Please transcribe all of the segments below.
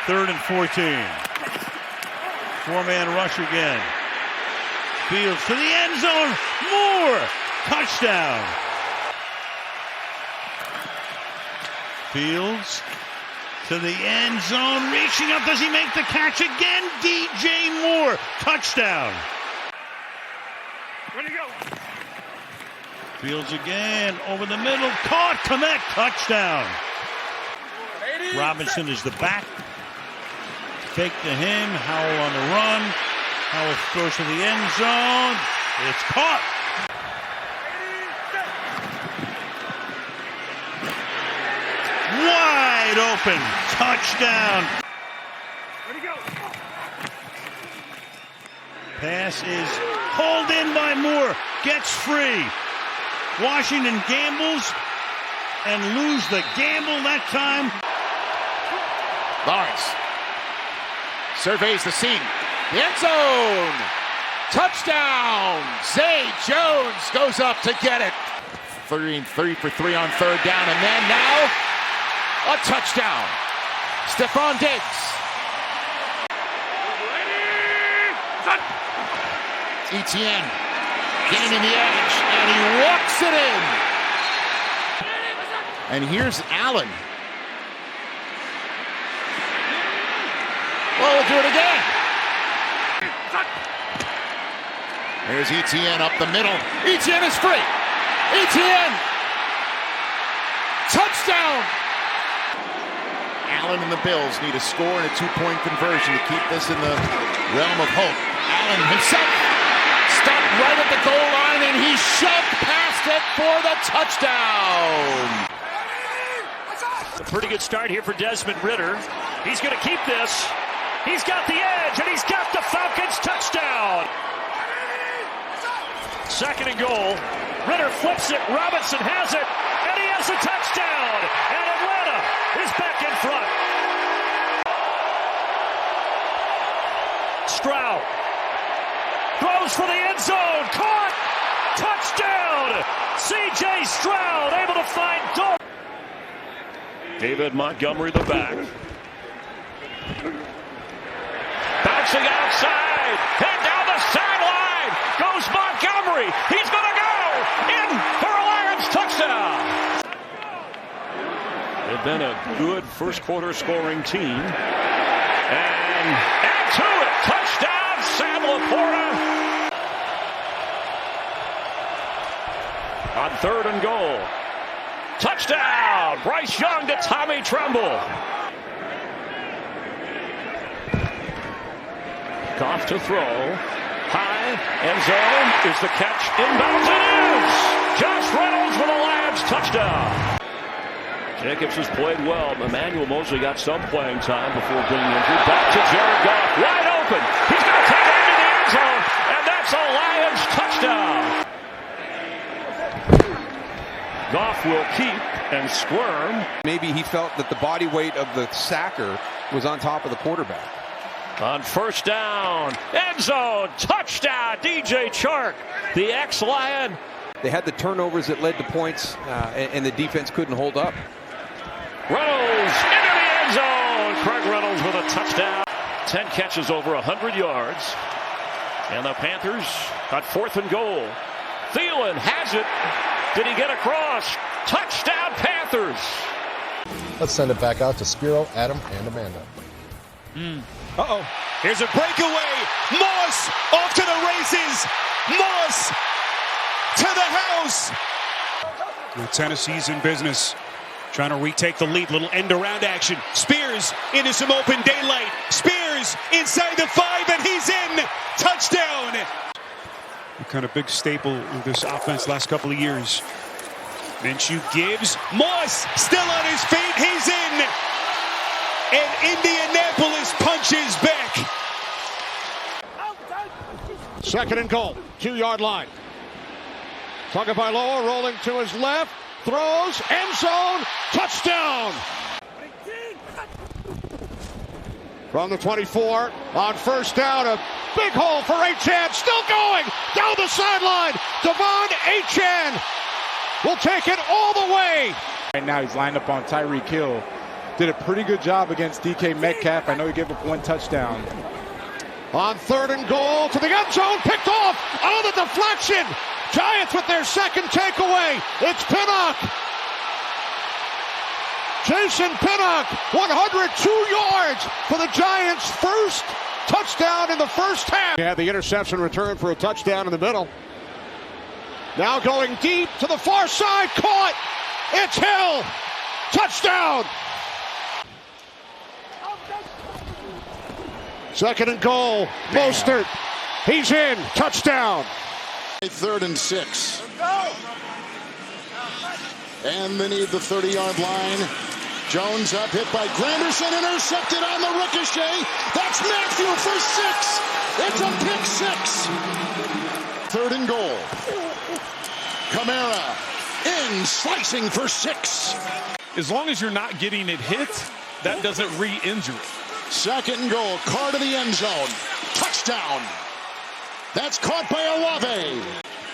3rd and 14. Four-man rush again. Fields to the end zone. Moore. Touchdown. Fields to the end zone. Reaching up. Does he make the catch again? DJ Moore. Touchdown. Where'd he go? Fields again. Over the middle. Caught. Connect. Touchdown. Robinson is the back. Fake to him. Howell on the run. Howell throws to the end zone. It's caught. Wide open. Touchdown. Where'd he go? Pass is hauled in by Moore. Gets free. Washington gambles and lose the gamble that time. Lawrence surveys the scene. The end zone. Touchdown. Zay Jones goes up to get it. 3 for 3 on 3rd down. And then now a touchdown. Stephon Diggs. Etienne gaining the edge. And he walks it in. And here's Allen. Well, we'll do it again. There's Etienne up the middle. Etienne is free. Etienne. Touchdown. Allen and the Bills need a score and a 2-point conversion to keep this in the realm of hope. Allen himself stopped right at the goal line, and he shoved past it for the touchdown. A pretty good start here for Desmond Ridder. He's going to keep this. He's got the edge, and he's got the Falcons touchdown. 2nd and goal. Ridder flips it. Robinson has it, and he has a touchdown. And Atlanta is back in front. Stroud throws for the end zone. Caught. Touchdown. C.J. Stroud able to find Dolphins. David Montgomery, the back. Bouncing outside. Head down the sideline. Goes Montgomery. He's going to go in for a Lions touchdown. They've been a good first quarter scoring team. And add to it. Touchdown, Sam Laporta. On 3rd and goal. Touchdown! Bryce Young to Tommy Tremble. Goff to throw. High. End zone. Is the catch. Inbounds. It is! Josh Reynolds with a Lions touchdown. Jacobs has played well. Emmanuel Mosley got some playing time before being injured. Back to Jared Goff. Wide open. He's going to take it into the end zone. And that's a Lions touchdown. Goff will keep and squirm. Maybe he felt that the body weight of the sacker was on top of the quarterback. On 1st down, end zone, touchdown, DJ Chark, the ex-Lion. They had the turnovers that led to points, and the defense couldn't hold up. Reynolds into the end zone. Craig Reynolds with a touchdown. 10 catches over 100 yards. And the Panthers got 4th and goal. Thielen has it. Did he get across? Touchdown, Panthers. Let's send it back out to Spiro, Adam, and Amanda. Uh-oh. Here's a breakaway. Moss off to the races. Moss to the house. Tennessee's in business. Trying to retake the lead. Little end-around action. Spears into some open daylight. Spears inside the 5, and he's in. Touchdown. A kind of big staple of this offense last couple of years. Minshew gives. Moss still on his feet. He's in. And Indianapolis punches back. 2nd and goal. 2-yard line. Tagovailoa rolling to his left. Throws. End zone. Touchdown. From the 24 on 1st down. A big hole for Achane. Still going. Down the sideline. Devon Achane will take it all the way. Right now he's lined up on Tyreek Hill. did a pretty good job against DK Metcalf. I know he gave up 1 touchdown. On 3rd and goal to the end zone, picked off. Oh, the deflection. Giants with their second takeaway. It's Pinnock. Jason Pinnock, 102 yards for the Giants' first touchdown in the first half. Yeah, the interception return for a touchdown in the middle. Now going deep to the far side, caught. It's Hill. Touchdown. 2nd and goal. Mostert. He's in. Touchdown. 3rd and 6. And they need the 30-yard line. Jones up, hit by Granderson, intercepted on the ricochet. That's Matthew for 6. It's a pick 6. 3rd and goal. Kamara in, slicing for 6. As long as you're not getting it hit, that doesn't re-injure it. 2nd and goal, Carr to the end zone. Touchdown. That's caught by Olave.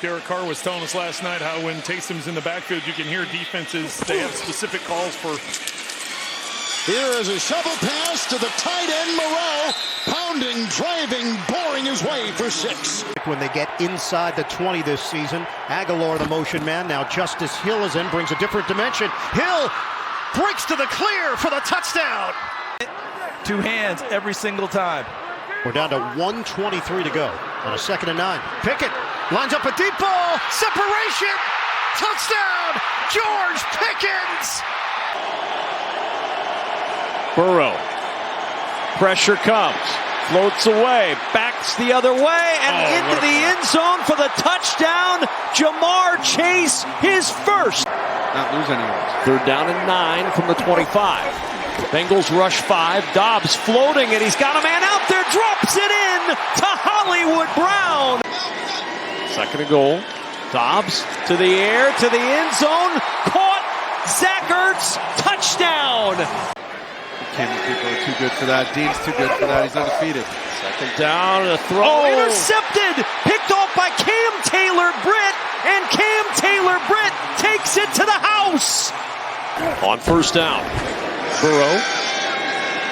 Derek Carr was telling us last night how when Taysom's in the backfield, you can hear defenses, they have specific calls for. Here is a shovel pass to the tight end, Moreau. Pounding, driving, boring his way for 6. When they get inside the 20 this season, Aguilar the motion man. Now Justice Hill is in, brings a different dimension. Hill breaks to the clear for the touchdown. 2 hands every single time. We're down to 1:23 to go on a 2nd and 9. Pickett lines up a deep ball. Separation. Touchdown. George Pickens. Burrow. Pressure comes. Floats away. Backs the other way and into the end zone for the touchdown. Jamar Chase, his first. Not lose any yards. 3rd down and 9 from the 25. Bengals rush 5. Dobbs floating, and he's got a man out there. Drops it in to Hollywood Brown. 2nd and goal. Dobbs to the air, to the end zone. Caught. Zach Ertz. Touchdown. Cameron people are too good for that. Dean's too good for that. He's undefeated. 2nd down, a throw. Intercepted. Picked off by Cam Taylor-Britt, and Cam Taylor-Britt takes it to the house. On 1st down. Burrow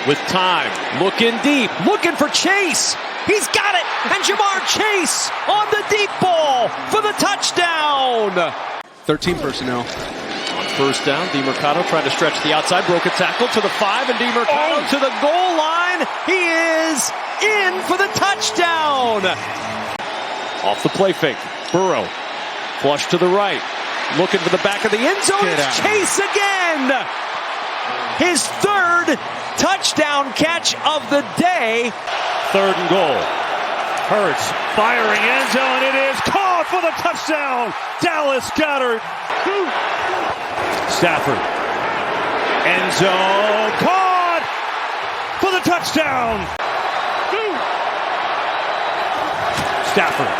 with time, looking deep, looking for Chase. He's got it, and Jamar Chase on the deep ball for the touchdown. 13 personnel. On 1st down, DeMercado trying to stretch the outside, broke a tackle to the 5, and DeMercado to the goal line. He is in for the touchdown. Off the play fake, Burrow, flush to the right, looking for the back of the end zone. It's Chase again. His 3rd touchdown catch of the day. 3rd and goal. Hurts firing end zone. It is caught for the touchdown. Dallas Goedert. Stafford. End zone. Caught for the touchdown. Stafford.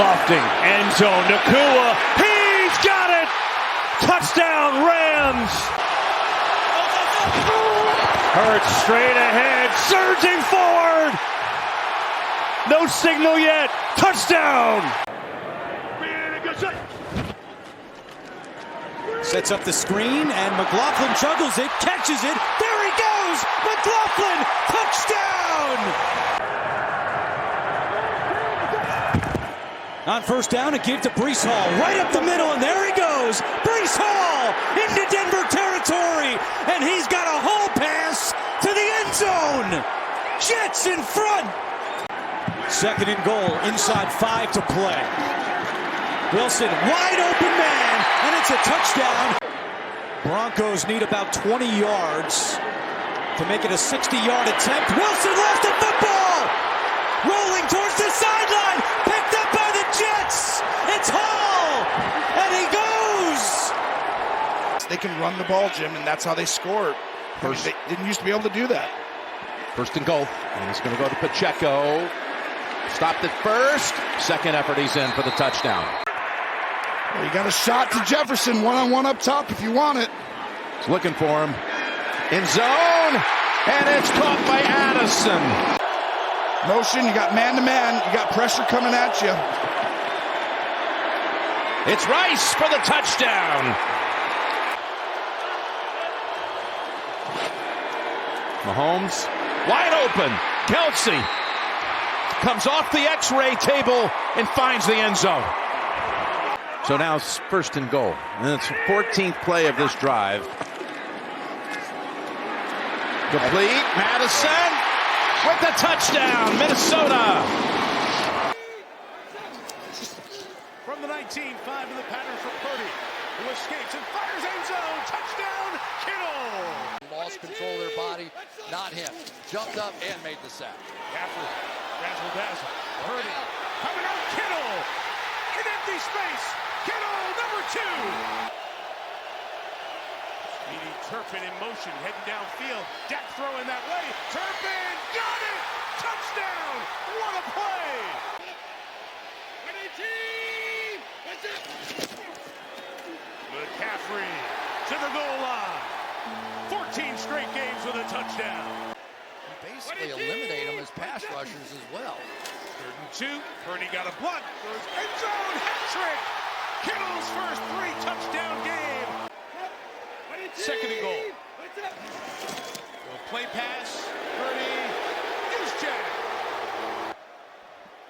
Lofting. End zone. Nakua. He's got it. Touchdown Rams. Hurts straight ahead, surging forward. No signal yet. Touchdown. Sets up the screen, and McLaughlin juggles it, catches it. There he goes. McLaughlin, touchdown. On 1st down, it gave to Breece Hall. Right up the middle, and there he goes. Breece Hall into Denver territory, and he's got a hole pass to the end zone. Jets in front. 2nd and goal, inside 5 to play. Wilson, wide open man, and it's a touchdown. Broncos need about 20 yards to make it a 60-yard attempt. Wilson lost the football. Rolling towards the sideline, picked up by the Jets. It's Hall, and he goes. They can run the ball, Jim, and that's how they scored. They didn't used to be able to do that. 1st and goal. And it's going to go to Pacheco. Stopped at first. 2nd effort, he's in for the touchdown. Well, you got a shot to Jefferson, one-on-one up top if you want it. He's looking for him. In zone, and it's caught by Addison. Motion, you got man-to-man, you got pressure coming at you. It's Rice for the touchdown. Mahomes wide open. Kelsey comes off the X-ray table and finds the end zone. So now it's 1st and goal. And it's the 14th play of this drive. Complete. Madison with the touchdown. Minnesota. From the 19, 5 to the pattern for Purdy, who escapes and fires end zone. Touchdown, Kittle. Lost control of their body, not him. Jumped up and made the sack. After razzle-dazzle, Purdy coming out, Kittle in empty space. Kittle, number 2. Speedy Turpin in motion, heading downfield. Dak throwing that way. Turpin got it. Touchdown. What a play. McCaffrey to the goal line. 14 straight games with a touchdown. Basically eliminate them as pass rushers as well. 3rd and 2. Purdy got a block. Goes end zone. Hat trick. Kittle's first 3 touchdown game. 2nd and goal. Play pass. Purdy. Juszczyk.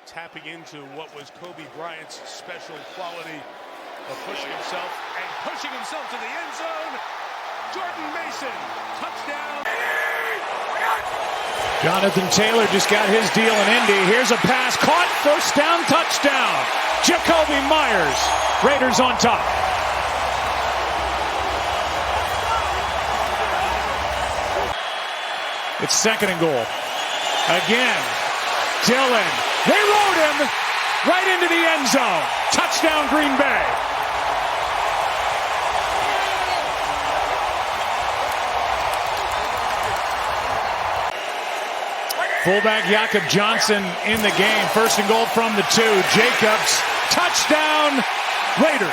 Tapping into what was Kobe Bryant's special quality of pushing himself to the end zone. Jordan Mason, touchdown. Jonathan Taylor just got his deal in Indy. Here's a pass caught, 1st down, touchdown. Jacoby Myers, Raiders on top. It's 2nd and goal. Again, Dillon. They rode him right into the end zone. Touchdown, Green Bay. Fullback Jakob Johnson in the game. 1st and goal from the 2. Jacobs. Touchdown, Raiders.